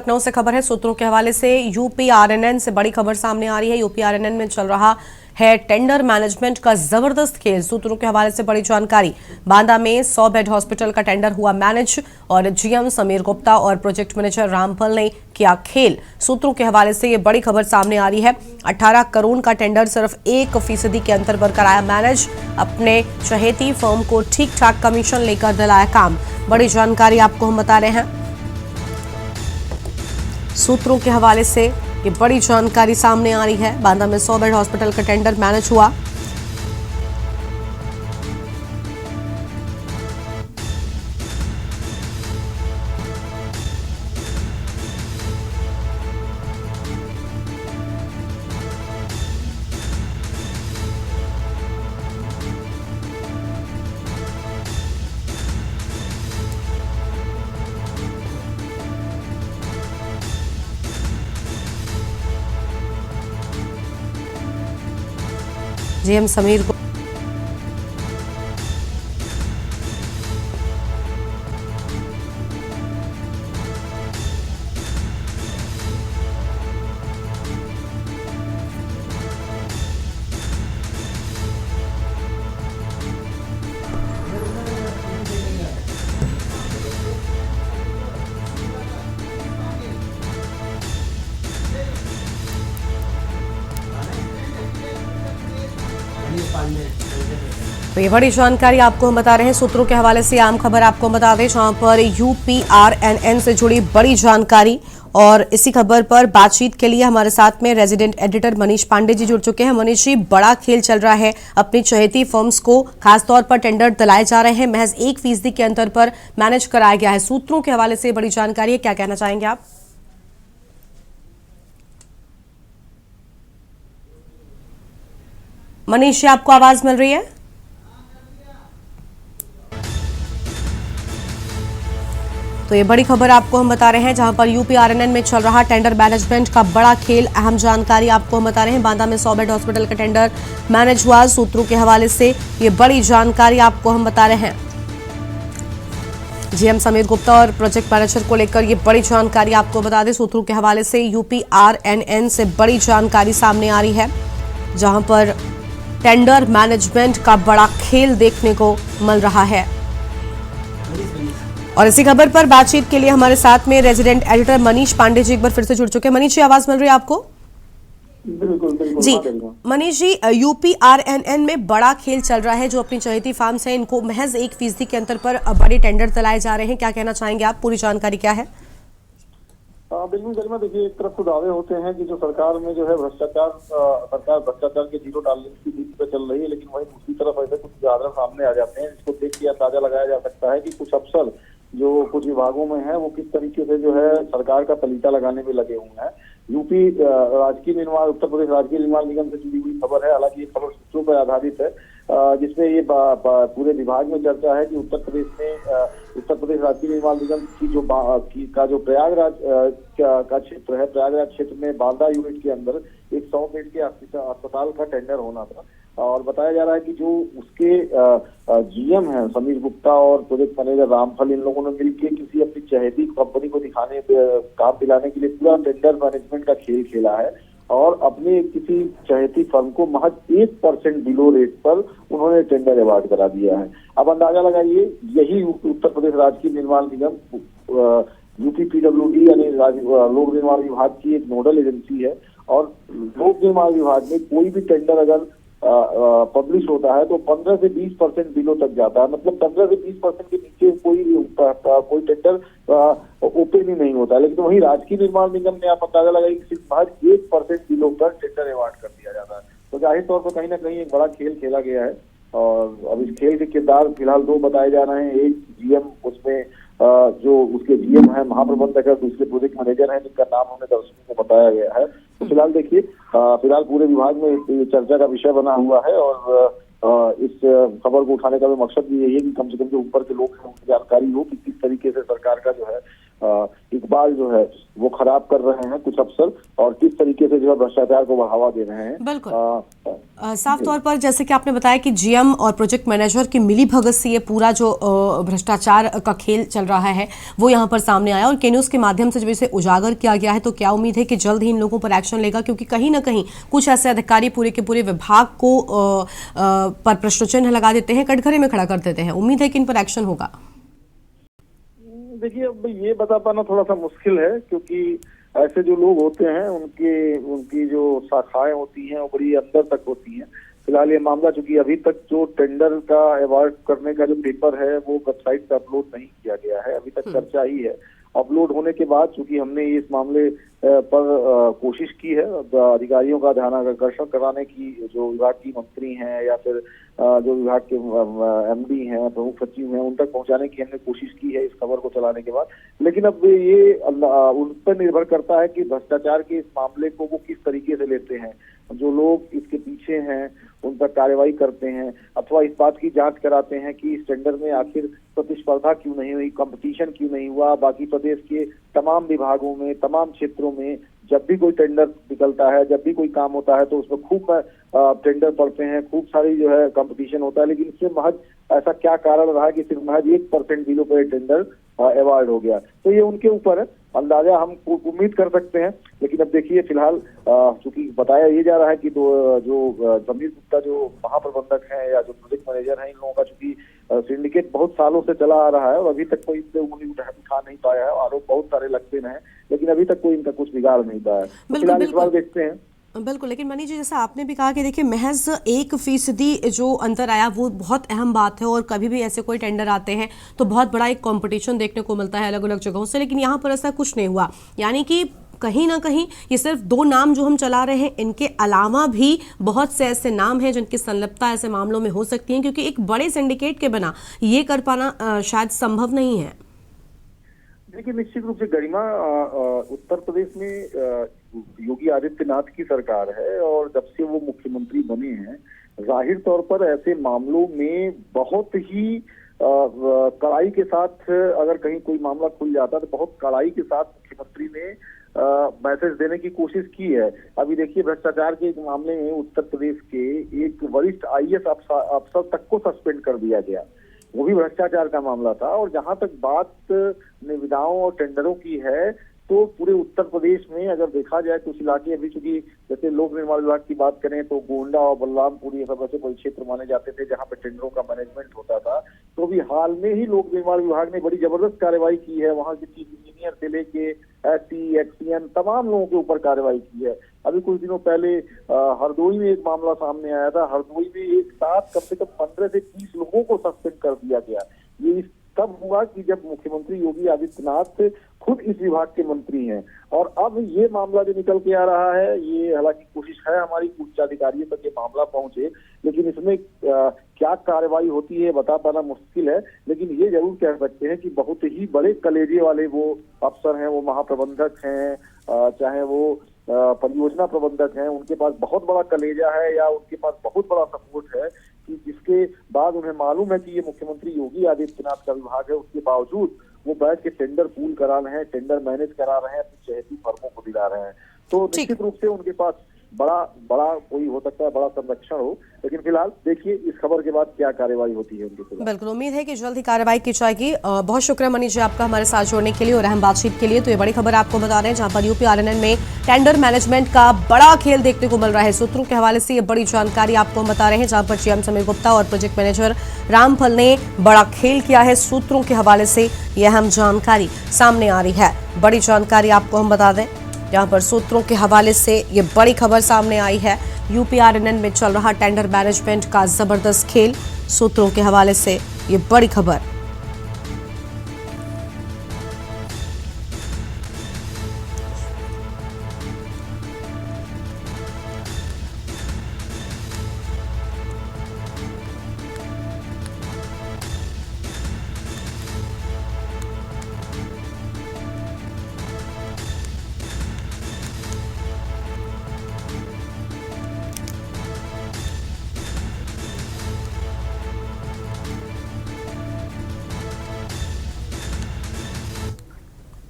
लखनऊ से खबर है। सूत्रों के हवाले से यूपीआरएनएन से बड़ी खबर सामने आ रही है। यूपीआरएनएन में चल रहा है टेंडर मैनेजमेंट का जबरदस्त खेल। सूत्रों के हवाले से बड़ी जानकारी। बांदा में 100 बेड हॉस्पिटल का टेंडर हुआ मैनेज और जीएम समीर गुप्ता और प्रोजेक्ट मैनेजर रामफल ने किया खेल। सूत्रों के हवाले से ये बड़ी खबर सामने आ रही है। 18 करोड़ का टेंडर सिर्फ 1% के अंतर पर कराया मैनेज। अपने चहेती फर्म को ठीक ठाक कमीशन लेकर दिलाया काम। बड़ी जानकारी आपको हम बता रहे हैं। सूत्रों के हवाले से ये बड़ी जानकारी सामने आ रही है। बांदा में 100 बेड हॉस्पिटल का टेंडर मैनेज हुआ। जीएम समीर को तो ये बड़ी जानकारी आपको हम बता रहे हैं। सूत्रों के हवाले से आम खबर आपको बता दें, जहां पर यूपीआरएनएन से जुड़ी बड़ी जानकारी। और इसी खबर पर बातचीत के लिए हमारे साथ में रेजिडेंट एडिटर मनीष पांडे जी जुड़ चुके हैं। मनीष जी, बड़ा खेल चल रहा है। अपनी चहेती फर्म्स को खासतौर पर टेंडर दिलाए जा रहे हैं। महज 1% के अंतर पर मैनेज कराया गया है। सूत्रों के हवाले से बड़ी जानकारी है, क्या कहना चाहेंगे आप? मनीष जी, आपको आवाज मिल रही है? तो ये बड़ी खबर आपको हम बता रहे हैं, जहां पर यूपीआरएनएन में चल रहा टेंडर मैनेजमेंट का बड़ा खेल। अहम जानकारी आपको हम बता रहे हैं। बांदा में 100 बेड हॉस्पिटल का टेंडर मैनेज हुआ। सूत्रों के हवाले से ये बड़ी जानकारी आपको हम बता रहे हैं। जीएम समीर गुप्ता और प्रोजेक्ट मैनेजर को लेकर ये बड़ी जानकारी आपको बता दें। सूत्रों के हवाले से यूपीआरएनएन से बड़ी जानकारी सामने आ रही है, जहां पर टेंडर मैनेजमेंट का बड़ा खेल देखने को मिल रहा है। और इसी खबर पर बातचीत के लिए हमारे साथ में रेजिडेंट एडिटर मनीष पांडे जी एक बार फिर से जुड़ चुके हैं। मनीष जी, आवाज मिल रही है आपको? बिल्कुल जी मनीष जी, यूपीआरएनएन में बड़ा खेल चल रहा है। जो अपनी चहेती फार्म्स हैं, इनको महज 1% के अंतर पर बड़े टेंडर दिलाए जा रहे हैं। क्या कहना चाहेंगे आप? पूरी जानकारी क्या है? बिल्कुल गरिमा, देखिए, एक तरफ तो दावे होते हैं कि जो सरकार में जो है सरकार भ्रष्टाचार के जीरो टॉलरेंस की नीति पर चल रही है, लेकिन वहीं दूसरी तरफ ऐसे कुछ उदाहरण सामने आ जाते हैं जिसको देख के अंदाजा लगाया जा सकता है कि कुछ अफसर जो कुछ विभागों में है वो किस तरीके से जो है सरकार का पलीता लगाने में लगे हुए हैं। यूपी राजकीय निर्माण उत्तर प्रदेश राजकीय निर्माण निगम से जुड़ी हुई खबर है। हालांकि ये खबर सूत्रों पर आधारित है, जिसमें ये पूरे विभाग में चर्चा है कि उत्तर प्रदेश राजकीय निर्माण निगम की जो प्रयागराज का क्षेत्र है, प्रयागराज क्षेत्र में बांदा यूनिट के अंदर एक 100 बेड के अस्पताल का टेंडर होना था। और बताया जा रहा है कि जो उसके जीएम है समीर गुप्ता और प्रोजेक्ट मैनेजर रामफल, इन लोगों ने मिलकर किसी अपनी चहेती कंपनी को काम दिलाने के लिए पूरा टेंडर मैनेजमेंट का खेल खेला है और अपने किसी चहेती फर्म को महज 1% बिलो रेट पर उन्होंने टेंडर अवार्ड करा दिया है। अब अंदाजा लगाइए, यही उत्तर प्रदेश राजकीय निर्माण निगम यूपीपीडब्ल्यूडी यानी लोक निर्माण विभाग की एक नोडल एजेंसी है। और लोक निर्माण विभाग में कोई भी टेंडर अगर पब्लिश होता है तो 15 से 20% बिलो तक जाता है। मतलब 15 से 20% के नीचे कोई टेंडर ओपन ही नहीं होता है। लेकिन वही राजकीय निर्माण निगम ने आप अंदाजा लगाइए कि सिर्फ महज 1% बिलो पर टेंडर अवार्ड कर दिया जाता है। तो जाहिर तौर पर कहीं ना कहीं एक बड़ा खेल खेला गया है। और अब इस खेल के किरदार फिलहाल 2 बताए जा रहे हैं। एक जीएम, उसमें जो उसके जीएम है महाप्रबंधक है, दूसरे प्रोजेक्ट मैनेजर है जिनका नाम हमने दर्शकों को बताया गया है। तो फिलहाल देखिए, फिलहाल पूरे विभाग में चर्चा का विषय बना हुआ है। और इस खबर को उठाने का भी मकसद भी यही है कि कम से कम जो ऊपर के लोग हैं उनकी जानकारी हो कि किस तरीके से सरकार का जो है इकबाल जो है वो खराब कर रहे हैं कुछ अफसर, और किस तरीके से जो है भ्रष्टाचार को बढ़ावा दे रहे हैं। बिल्कुल साफ तौर पर जैसे कि आपने बताया कि जीएम और प्रोजेक्ट मैनेजर की मिली भगत से ये पूरा जो भ्रष्टाचार का खेल चल रहा है वो यहाँ पर सामने आया और के न्यूज़ के माध्यम से जब इसे उजागर किया गया है तो क्या उम्मीद है कि जल्द ही इन लोगों पर एक्शन लेगा, क्योंकि कहीं ना कहीं कुछ ऐसे अधिकारी पूरे के पूरे विभाग को पर प्रश्न चिन्ह लगा देते हैं, कटघरे में खड़ा कर देते हैं। उम्मीद है कि इन पर एक्शन होगा। देखिए, अब ये बता पाना थोड़ा सा मुश्किल है, क्योंकि ऐसे जो लोग होते हैं उनकी जो शाखाएं होती हैं वो बड़ी अंदर तक होती हैं। फिलहाल ये मामला चूंकि अभी तक जो टेंडर का अवार्ड करने का जो पेपर है वो वेबसाइट पे अपलोड नहीं किया गया है, अभी तक चर्चा ही है। अपलोड होने के बाद चूंकि हमने इस मामले पर कोशिश की है अधिकारियों का ध्यान आकर्षण कराने की, जो विभाग की मंत्री हैं या फिर जो विभाग के एमडी हैं, प्रमुख सचिव हैं, उन तक पहुंचाने की हमने कोशिश की है इस खबर को चलाने के बाद। लेकिन अब ये उन पर निर्भर करता है कि भ्रष्टाचार के इस मामले को वो किस तरीके से लेते हैं। जो लोग इसके पीछे हैं उन पर कार्रवाई करते हैं अथवा इस बात की जांच कराते हैं कि इस टेंडर में आखिर प्रतिस्पर्धा क्यों नहीं हुई, कंपटीशन क्यों नहीं हुआ। बाकी प्रदेश के तमाम विभागों में, तमाम क्षेत्रों में जब भी कोई टेंडर निकलता है, जब भी कोई काम होता है तो उसमें खूब टेंडर पड़ते हैं, खूब सारी जो है कंपटीशन होता है। लेकिन इससे महज ऐसा क्या कारण रहा कि सिर्फ महज 1% बिलो पे टेंडर अवार्ड हो गया। तो ये उनके ऊपर है, अंदाजा हम उम्मीद कर सकते हैं। लेकिन अब देखिए, फिलहाल चूंकि बताया ये जा रहा है कि जो समीर गुप्ता जो महाप्रबंधक हैं या जो प्रोजेक्ट मैनेजर हैं, इन लोगों का चूंकि सिंडिकेट बहुत सालों से चला आ रहा है और अभी तक कोई इनसे उंगली उठा नहीं पाया है। आरोप बहुत सारे लगते रहे, लेकिन अभी तक कोई इनका कुछ बिगाड़ नहीं पाया। तो फिलहाल इस बार देखते हैं। बिल्कुल, लेकिन मनीष जी जैसा आपने भी कहा कि देखिए महज 1% जो अंतर आया वो बहुत अहम बात है, और कभी भी ऐसे कोई टेंडर आते हैं तो बहुत बड़ा एक कंपटीशन देखने को मिलता है अलग अलग जगहों से, लेकिन यहाँ पर ऐसा कुछ नहीं हुआ। यानी कि कहीं ना कहीं ये सिर्फ 2 नाम जो हम चला रहे हैं, इनके अलावा भी बहुत से ऐसे नाम हैं जिनकी संलिप्तता ऐसे मामलों में हो सकती है, क्योंकि एक बड़े सिंडिकेट के बिना ये कर पाना शायद संभव नहीं है। देखिए, निश्चित रूप से गरिमा, उत्तर प्रदेश में योगी आदित्यनाथ की सरकार है और जब से वो मुख्यमंत्री बने हैं, जाहिर तौर पर ऐसे मामलों में बहुत ही कड़ाई के साथ, अगर कहीं कोई मामला खुल जाता तो बहुत कड़ाई के साथ मुख्यमंत्री ने मैसेज देने की कोशिश की है। अभी देखिए, भ्रष्टाचार के एक मामले में उत्तर प्रदेश के एक वरिष्ठ आईएएस अफसर तक को सस्पेंड कर दिया गया, वो भी भ्रष्टाचार का मामला था। और जहां तक बात निविदाओं और टेंडरों की है तो पूरे उत्तर प्रदेश में अगर देखा जाए कुछ इलाके अभी, चूंकि जैसे लोक निर्माण विभाग की बात करें तो गोंडा और बलरामपुर ये सब ऐसे कोई क्षेत्र माने जाते थे जहां पे टेंडरों का मैनेजमेंट होता था। तो अभी हाल में ही लोक निर्माण विभाग ने बड़ी जबरदस्त कार्रवाई की है, वहां के चीफ इंजीनियर से लेके एससी एक्सीएन तमाम लोगों के ऊपर कार्रवाई की है। अभी कुछ दिनों पहले हरदोई में एक मामला सामने आया था, हरदोई में एक साथ कम से कम 15 से 30 लोगों को सस्पेंड कर दिया गया। ये तब हुआ कि जब मुख्यमंत्री योगी आदित्यनाथ खुद इस विभाग के मंत्री हैं। और अब ये मामला जो निकल के आ रहा है, ये हालांकि कोशिश है हमारी उच्च अधिकारियों तक ये मामला पहुंचे, लेकिन इसमें क्या कार्रवाई होती है बता पाना मुश्किल है। लेकिन ये जरूर कह सकते हैं कि बहुत ही बड़े कलेजे वाले वो अफसर हैं, वो महाप्रबंधक हैं, चाहे वो परियोजना प्रबंधक हैं, उनके पास बहुत बड़ा कलेजा है या उनके पास बहुत बड़ा सपोर्ट है कि जिसके बाद उन्हें मालूम है कि ये मुख्यमंत्री योगी आदित्यनाथ का विभाग है, उसके बावजूद वो बैठ के टेंडर पूल करा रहे हैं, टेंडर मैनेज करा रहे हैं, अपनी चहेती फर्मों को दिला रहे हैं। तो निश्चित रूप से उनके पास बड़ा कोई हो सकता है, बड़ा संरक्षण हो। लेकिन फिलहाल देखिए इस खबर के बाद क्या कार्रवाई होती है उनके खिलाफ। बिल्कुल, उम्मीद है कि जल्द ही कार्रवाई की जाएगी। बहुत शुक्रिया मनीष जी आपका हमारे साथ जुड़ने के लिए और अहम बातचीत के लिए। तो ये बड़ी खबर आपको बता रहे हैं जहां पर यूपी आरएनएन में टेंडर मैनेजमेंट का बड़ा खेल देखने को मिल रहा है। सूत्रों के हवाले से ये बड़ी जानकारी आपको बता रहे हैं, जहां पर जीएम समीर गुप्ता और प्रोजेक्ट मैनेजर रामफल ने बड़ा खेल किया है। सूत्रों के हवाले से यह अहम जानकारी सामने आ रही है। बड़ी जानकारी आपको हम बता दें, जहां पर सूत्रों के हवाले से ये बड़ी खबर सामने आई है। यूपी आरएनएन में चल रहा टेंडर मैनेजमेंट का जबरदस्त खेल, सूत्रों के हवाले से ये बड़ी खबर